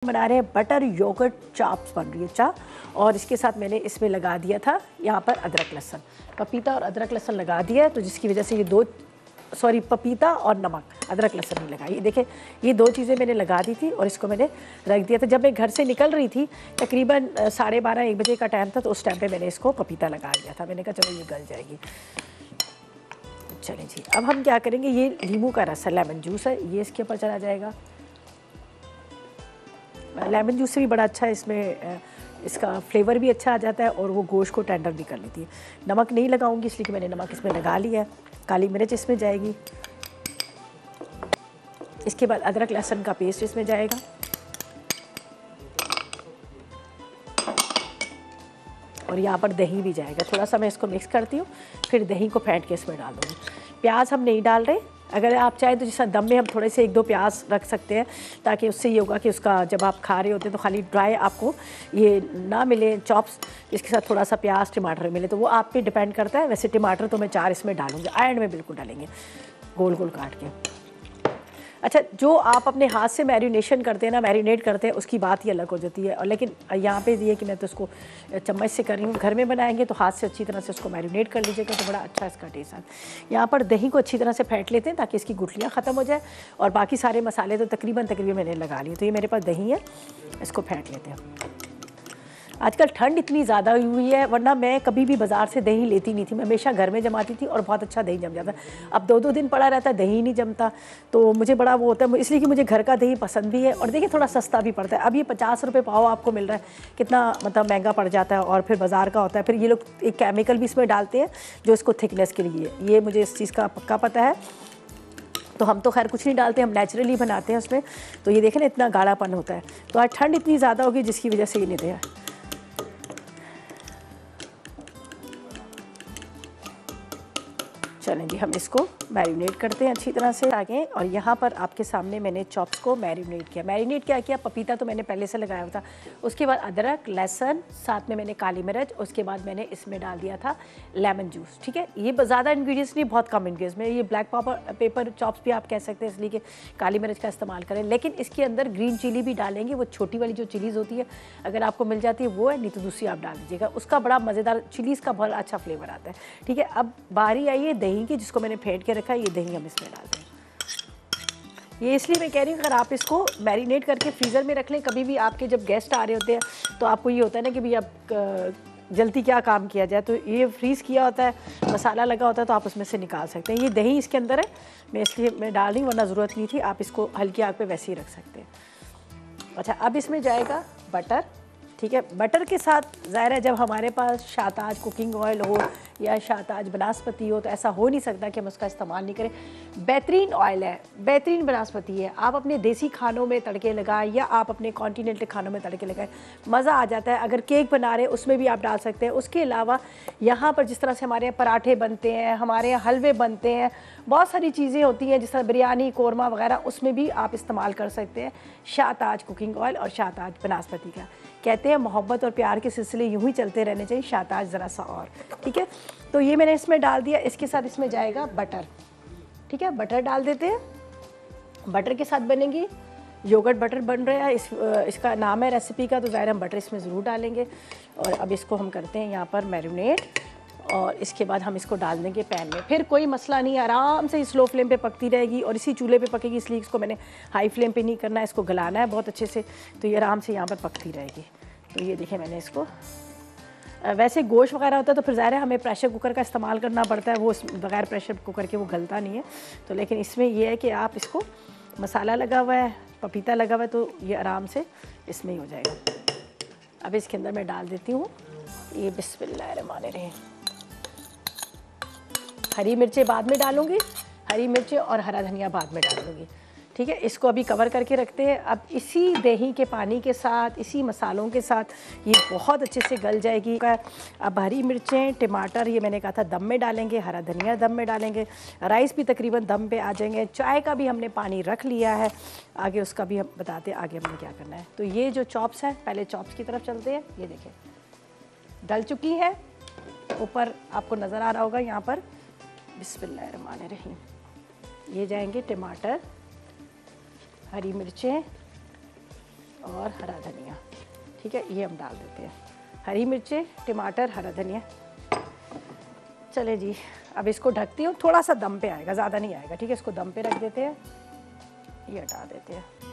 बना रहे हैं बटर योगर्ट चाप्स बन रही है चाप। और इसके साथ मैंने इसमें लगा दिया था यहाँ पर अदरक लहसुन, पपीता और अदरक लहसुन लगा दिया है, तो जिसकी वजह से ये पपीता और नमक, अदरक लहसुन नहीं लगाई। देखिए ये दो चीज़ें मैंने लगा दी थी और इसको मैंने रख दिया था। जब मैं घर से निकल रही थी तकरीबन 12:30-1 बजे का टाइम था, तो उस टाइम पे मैंने इसको पपीता लगा दिया था। मैंने कहा चलो ये गल जाएगी। चलें जी, अब हम क्या करेंगे, ये नींबू का रस है, लेमन जूस है, ये इसके ऊपर चला जाएगा। लेमन जूस से भी बड़ा अच्छा है, इसमें इसका फ्लेवर भी अच्छा आ जाता है और वो गोश्त को टेंडर भी कर लेती है। नमक नहीं लगाऊंगी इसलिए कि मैंने नमक इसमें लगा लिया है। काली मिर्च इसमें जाएगी, इसके बाद अदरक लहसुन का पेस्ट इसमें जाएगा, और यहाँ पर दही भी जाएगा। थोड़ा सा मैं इसको मिक्स करती हूँ, फिर दही को फेंट के इसमें डाल दूँगी। प्याज हम नहीं डाल रहे, अगर आप चाहें तो जैसा दम में हम थोड़े से 1-2 प्याज रख सकते हैं, ताकि उससे ये होगा कि उसका जब आप खा रहे होते हैं तो खाली ड्राई आपको ये ना मिले चॉप्स, इसके साथ थोड़ा सा प्याज टमाटर मिले, तो वो आप पे डिपेंड करता है। वैसे टमाटर तो मैं 4 इसमें डालूंगी, एंड में बिल्कुल डालेंगे गोल गोल काट के। अच्छा, जो आप अपने हाथ से मैरिनेशन करते हैं ना, मैरिनेट करते हैं, उसकी बात ही अलग हो जाती है। और लेकिन यहाँ पे ये कि मैं तो उसको चम्मच से कर रही हूँ। घर में बनाएंगे तो हाथ से अच्छी तरह से उसको मैरिनेट कर लीजिएगा, तो बड़ा अच्छा इसका टेस्ट आता है। यहाँ पर दही को अच्छी तरह से फेंट लेते हैं ताकि इसकी गुठलियाँ ख़त्म हो जाए, और बाकी सारे मसाले तो तकरीबन मैंने लगा लिए। तो ये मेरे पास दही है, इसको फेंट लेते हैं। आजकल ठंड इतनी ज़्यादा हुई है, वरना मैं कभी भी बाज़ार से दही लेती नहीं थी, मैं हमेशा घर में जमाती थी और बहुत अच्छा दही जम जाता। अब 2-2 दिन पड़ा रहता है, दही नहीं जमता, तो मुझे बड़ा वो होता है, इसलिए कि मुझे घर का दही पसंद भी है। और देखिए थोड़ा सस्ता भी पड़ता है। अब ये 50 रुपये पाव आपको मिल रहा है, कितना मतलब महंगा पड़ जाता है। और फिर बाज़ार का होता है, फिर ये लोग एक केमिकल भी इसमें डालते हैं जो इसको थिकनेस के लिए, ये मुझे इस चीज़ का पक्का पता है। तो हम तो खैर कुछ नहीं डालते, हम नेचुरली बनाते हैं उसमें। तो ये देखें ना, इतना गाढ़ापन होता है। तो आज ठंड इतनी ज़्यादा होगी जिसकी वजह से ये नहीं दिया। चलें जी, हम इसको मैरिनेट करते हैं अच्छी तरह से आगे। और यहाँ पर आपके सामने मैंने चॉप्स को मैरिनेट किया। मैरिनेट क्या किया, पपीता तो मैंने पहले से लगाया हुआ था, उसके बाद अदरक लहसुन, साथ में मैंने काली मिर्च, उसके बाद मैंने इसमें डाल दिया था लेमन जूस। ठीक है, ये ज़्यादा इंग्रेडिएंट्स नहीं, बहुत कम इंग्रेडिएंट्स में। ये ब्लैक पेपर चॉप्स भी आप कह सकते हैं, इसलिए कि काली मिर्च का इस्तेमाल करें। लेकिन इसके अंदर ग्रीन चिली भी डालेंगे, वो छोटी वाली जो चिलीज़ होती है, अगर आपको मिल जाती है वो है, नहीं तो दूसरी आप डाल दीजिएगा। उसका बड़ा मज़ेदार चिलीज़ का बहुत अच्छा फ्लेवर आता है। ठीक है, अब बारी आई है दही की, जिसको मैंने फेंट के रखा है। ये दही हम इसमें डाल दें। ये इसलिए मैं कह रही हूँ, अगर आप इसको मैरिनेट करके फ्रीज़र में रख लें, कभी भी आपके जब गेस्ट आ रहे होते हैं तो आपको ये होता है ना कि भाई अब जल्दी क्या काम किया जाए, तो ये फ्रीज़ किया होता है, मसाला लगा होता है, तो आप उसमें से निकाल सकते हैं। ये दही इसके अंदर है, मैं इसलिए मैं डाल रही हूँ, वरना ज़रूरत नहीं थी। आप इसको हल्की आग पे वैसे ही रख सकते हैं। अच्छा, अब इसमें जाएगा बटर। ठीक है, बटर के साथ ज़ाहिर है जब हमारे पास शाहताज कुकिंग ऑयल हो या शाहताज बनास्पति हो, तो ऐसा हो नहीं सकता कि हम उसका इस्तेमाल नहीं करें। बेहतरीन ऑयल है, बेहतरीन बनास्पति है। आप अपने देसी खानों में तड़के लगाएं या आप अपने कॉन्टिनेंटल खानों में तड़के लगाएं, मज़ा आ जाता है। अगर केक बना रहे हैं उसमें भी आप डाल सकते हैं। उसके अलावा यहाँ पर जिस तरह से हमारे यहाँ पराठे बनते हैं, हमारे यहाँ हलवे बनते हैं, बहुत सारी चीज़ें होती हैं जिस तरह बिरयानी, कोरमा वगैरह, उसमें भी आप इस्तेमाल कर सकते हैं शाहताज कुकिंग ऑयल और शाहताज बनास्पति का। कहते हैं मोहब्बत और प्यार के सिलसिले यूं ही चलते रहने चाहिए, शाहताज ज़रा सा और। ठीक है, तो ये मैंने इसमें डाल दिया। इसके साथ इसमें जाएगा बटर। ठीक है, बटर डाल देते हैं। बटर के साथ बनेगी योगर्ट बटर बन रहा है, इसका नाम है रेसिपी का, तो ज़ाहिर हम बटर इसमें ज़रूर डालेंगे। और अब इसको हम करते हैं यहाँ पर मैरिनेट, और इसके बाद हम इसको डाल देंगे पैन में। फिर कोई मसला नहीं, आराम से स्लो फ्लेम पे पकती रहेगी और इसी चूल्हे पे पकेगी, इसलिए इसको मैंने हाई फ्लेम पे नहीं करना है, इसको गलाना है बहुत अच्छे से, तो ये आराम से यहाँ पर पकती रहेगी। तो ये देखिए मैंने इसको, वैसे गोश्त वगैरह होता है तो फिर ज़ाहिर है हमें प्रेशर कुकर का इस्तेमाल करना पड़ता है, वो बगैर प्रेशर कुकर के वो गलता नहीं है। तो लेकिन इसमें यह है कि आप इसको, मसाला लगा हुआ है, पपीता लगा हुआ है, तो ये आराम से इसमें ही हो जाएगा। अब इसके अंदर मैं डाल देती हूँ ये, बिस्मिल्लाहिर्रहमानिर्रहीम, हरी मिर्चें बाद में डालूंगी, हरी मिर्चें और हरा धनिया बाद में डालूंगी। ठीक है, इसको अभी कवर करके रखते हैं। अब इसी दही के पानी के साथ, इसी मसालों के साथ ये बहुत अच्छे से गल जाएगी। अब हरी मिर्चें, टमाटर ये मैंने कहा था दम में डालेंगे, हरा धनिया दम में डालेंगे, राइस भी तकरीबन दम पे आ जाएंगे। चाय का भी हमने पानी रख लिया है, आगे उसका भी हम बताते हैं आगे हमने क्या करना है। तो ये जो चॉप्स है, पहले चॉप्स की तरफ चलते हैं। ये देखें डल चुकी है, ऊपर आपको नज़र आ रहा होगा यहाँ पर, बिस्मिल्लाहिर्रहमानिर्रहीम। ये जाएंगे टमाटर, हरी मिर्चें, और हरा धनिया, ठीक है, ये हम डाल देते हैं। हरी मिर्चें, टमाटर, हरा धनिया। चले जी, अब इसको ढकती हूँ, थोड़ा सा दम पे आएगा, ज़्यादा नहीं आएगा, ठीक है। इसको दम पे रख देते हैं, ये हटा देते हैं।